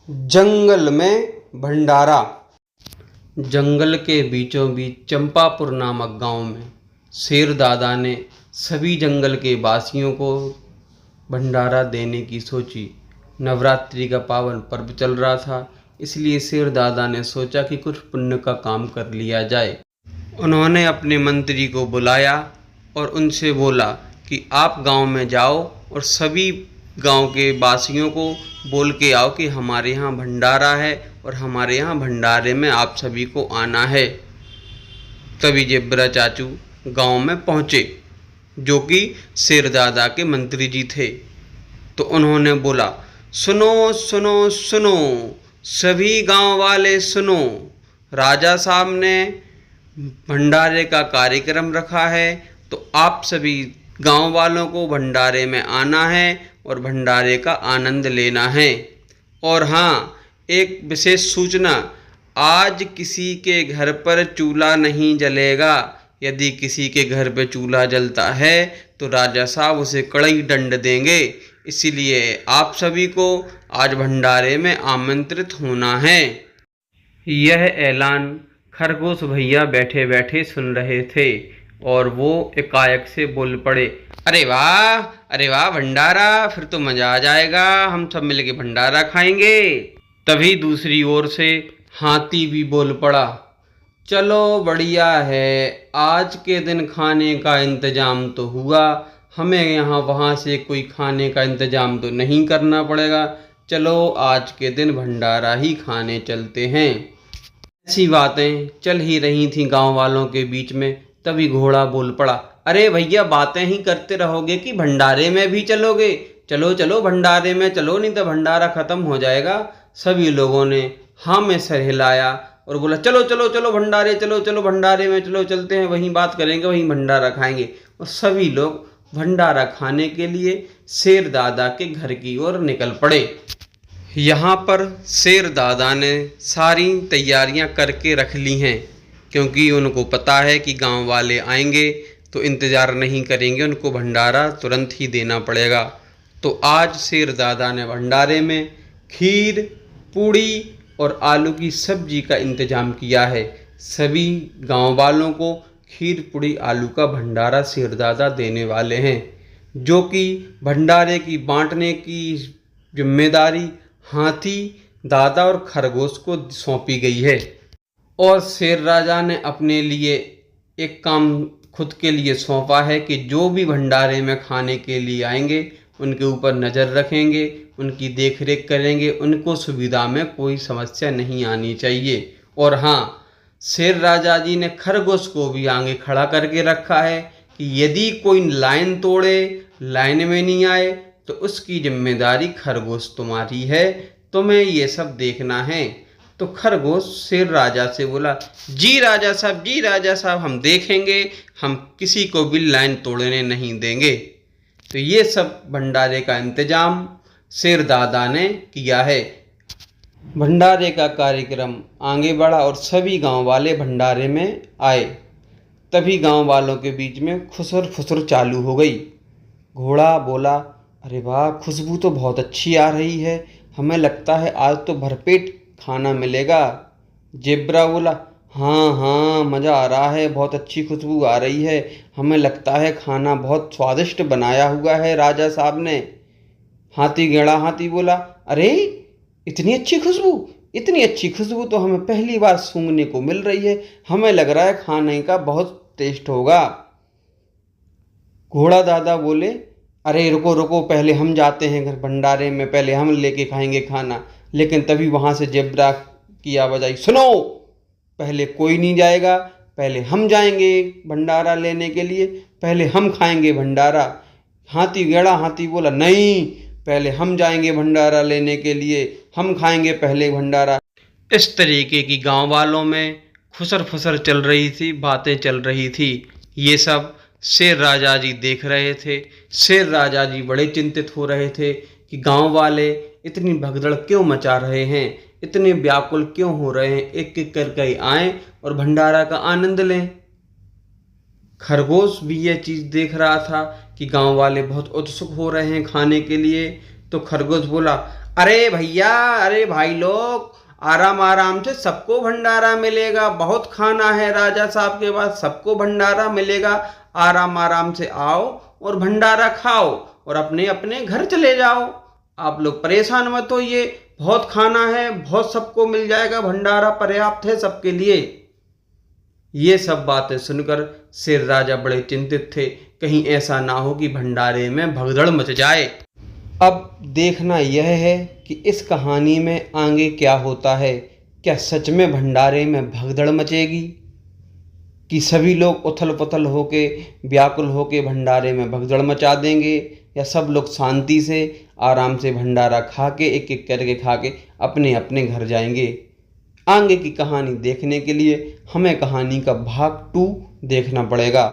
जंगल में भंडारा। जंगल के बीचों बीच चंपापुर नामक गांव में शेर दादा ने सभी जंगल के वासियों को भंडारा देने की सोची। नवरात्रि का पावन पर्व चल रहा था, इसलिए शेर दादा ने सोचा कि कुछ पुण्य का काम कर लिया जाए। उन्होंने अपने मंत्री को बुलाया और उनसे बोला कि आप गांव में जाओ और सभी गांव के वासियों को बोल के आओ कि हमारे यहाँ भंडारा है और हमारे यहाँ भंडारे में आप सभी को आना है। तभी जेब्रा चाचू गांव में पहुँचे, जो कि शेर दादा के मंत्री जी थे। तो उन्होंने बोला, सुनो सुनो सुनो, सभी गांव वाले सुनो, राजा साहब ने भंडारे का कार्यक्रम रखा है, तो आप सभी गांव वालों को भंडारे में आना है और भंडारे का आनंद लेना है। और हाँ, एक विशेष सूचना, आज किसी के घर पर चूल्हा नहीं जलेगा। यदि किसी के घर पर चूल्हा जलता है तो राजा साहब उसे कड़ई दंड देंगे। इसीलिए आप सभी को आज भंडारे में आमंत्रित होना है। यह ऐलान खरगोश भैया बैठे बैठे सुन रहे थे और वो एकाएक से बोल पड़े, अरे वाह भंडारा, फिर तो मज़ा आ जाएगा, हम सब मिलके भंडारा खाएंगे। तभी दूसरी ओर से हाथी भी बोल पड़ा, चलो बढ़िया है, आज के दिन खाने का इंतजाम तो हुआ, हमें यहाँ वहाँ से कोई खाने का इंतजाम तो नहीं करना पड़ेगा, चलो आज के दिन भंडारा ही खाने चलते हैं। ऐसी बातें चल ही रही थीं गांव वालों के बीच में। तभी घोड़ा बोल पड़ा, अरे भैया, बातें ही करते रहोगे कि भंडारे में भी चलोगे? चलो चलो भंडारे में चलो, नहीं तो भंडारा खत्म हो जाएगा। सभी लोगों ने हाँ में सर हिलाया और बोला, चलो चलो चलो भंडारे, चलो चलो भंडारे में चलो, चलते हैं, वहीं बात करेंगे, वहीं भंडारा खाएंगे। और सभी लोग भंडारा खाने के लिए शेर दादा के घर की ओर निकल पड़े। यहाँ पर शेर दादा ने सारी तैयारियां करके रख ली हैं, क्योंकि उनको पता है कि गांव वाले आएंगे तो इंतज़ार नहीं करेंगे, उनको भंडारा तुरंत ही देना पड़ेगा। तो आज शेर दादा ने भंडारे में खीर, पूड़ी और आलू की सब्जी का इंतज़ाम किया है। सभी गांव वालों को खीर, पूड़ी, आलू का भंडारा शेर दादा देने वाले हैं, जो कि भंडारे की बांटने की जिम्मेदारी हाथी, दादा और खरगोश को सौंपी गई है। और शेर राजा ने अपने लिए एक काम खुद के लिए सौंपा है कि जो भी भंडारे में खाने के लिए आएंगे उनके ऊपर नज़र रखेंगे, उनकी देखरेख करेंगे, उनको सुविधा में कोई समस्या नहीं आनी चाहिए। और हाँ, शेर राजा जी ने खरगोश को भी आगे खड़ा करके रखा है कि यदि कोई लाइन तोड़े, लाइन में नहीं आए, तो उसकी जिम्मेदारी खरगोश तुम्हारी है, तुम्हें ये सब देखना है। तो खरगोश शेर राजा से बोला, जी राजा साहब, हम देखेंगे, हम किसी को भी लाइन तोड़ने नहीं देंगे। तो ये सब भंडारे का इंतजाम शेर दादा ने किया है। भंडारे का कार्यक्रम आगे बढ़ा और सभी गांव वाले भंडारे में आए। तभी गांव वालों के बीच में खुसर फुसर चालू हो गई। घोड़ा बोला, अरे वाह, खुशबू तो बहुत अच्छी आ रही है, हमें लगता है आज तो भरपेट खाना मिलेगा। जेब्रा बोला, हाँ, मज़ा आ रहा है, बहुत अच्छी खुशबू आ रही है, हमें लगता है खाना बहुत स्वादिष्ट बनाया हुआ है राजा साहब ने। हाथी बोला, अरे इतनी अच्छी खुशबू तो हमें पहली बार सूंघने को मिल रही है, हमें लग रहा है खाने का बहुत टेस्ट होगा। घोड़ा दादा बोले, अरे रुको, पहले हम जाते हैं घर भंडारे में, पहले हम लेके खाएंगे खाना। लेकिन तभी वहाँ से जेब्रा की आवाज़ आई, सुनो, पहले कोई नहीं जाएगा, पहले हम जाएंगे भंडारा लेने के लिए, पहले हम खाएंगे भंडारा। हाथी बोला, नहीं, पहले हम जाएंगे भंडारा लेने के लिए, हम खाएंगे पहले भंडारा। इस तरीके की गांव वालों में खुसर फुसर चल रही थी, बातें चल रही थी। ये सब शेर राजा जी देख रहे थे। शेर राजा जी बड़े चिंतित हो रहे थे कि गांव वाले इतनी भगदड़ क्यों मचा रहे हैं, इतने व्याकुल क्यों हो रहे हैं, एक एक करके आएं और भंडारा का आनंद लें। खरगोश भी यह चीज़ देख रहा था कि गांव वाले बहुत उत्सुक हो रहे हैं खाने के लिए। तो खरगोश बोला, अरे भैया, अरे भाई लोग, आराम आराम से सबको भंडारा मिलेगा। बहुत खाना है राजा साहब के पास, सबको भंडारा मिलेगा। आराम आराम से आओ और भंडारा खाओ और अपने अपने घर चले जाओ। आप लोग परेशान मत होइए, बहुत खाना है, बहुत सबको मिल जाएगा, भंडारा पर्याप्त है सबके लिए। ये सब बातें सुनकर शेर राजा बड़े चिंतित थे, कहीं ऐसा ना हो कि भंडारे में भगदड़ मच जाए। अब देखना यह है कि इस कहानी में आगे क्या होता है। क्या सच में भंडारे में भगदड़ मचेगी कि सभी लोग उथल पुथल होके, व्याकुल होके भंडारे में भगदड़ मचा देंगे, या सब लोग शांति से आराम से भंडारा खा के, एक एक करके खा के अपने अपने घर जाएंगे। आगे की कहानी देखने के लिए हमें कहानी का भाग 2 देखना पड़ेगा।